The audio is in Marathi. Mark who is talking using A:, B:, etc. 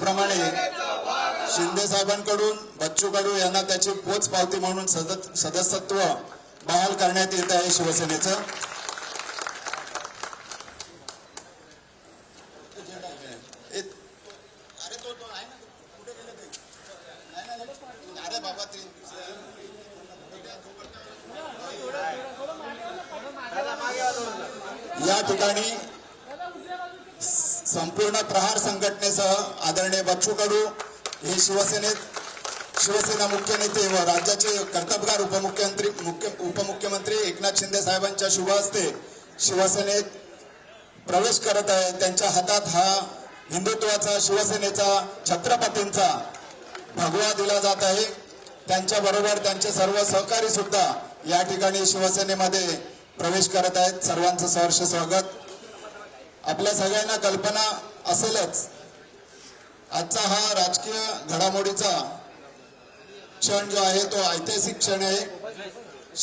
A: त्याप्रमाणे शिंदे साहेबांकडून बच्चू कडू यांना त्याची पोच पावती म्हणून सदस्यत्व बहाल करण्यात येत आहे शिवसेनेचं। या ठिकाणी संपूर्ण प्रहार संघटनेसह आदरणीय बच्चू कडू हे शिवसेना मुख्य नेते व राज्याचे कर्तबगार उपमुख्यमंत्री एकनाथ शिंदे साहेबांच्या शुभ हस्ते शिवसेनेत प्रवेश करत आहे। त्यांच्या हातात हा हिंदुत्वाचा शिवसेनेचा छत्रपतींचा भगवा दिला जात आहे। त्यांच्या बरोबर त्यांचे सर्व सहकारी सुद्धा या ठिकाणी शिवसेनेमध्ये प्रवेश करत आहेत। सर्वांचं सहर्ष स्वागत। आपल्या सगळ्यांना कल्पना असेलच आजचा हा राजकीय घडामोडीचा क्षण जो आहे तो ऐतिहासिक क्षण आहे।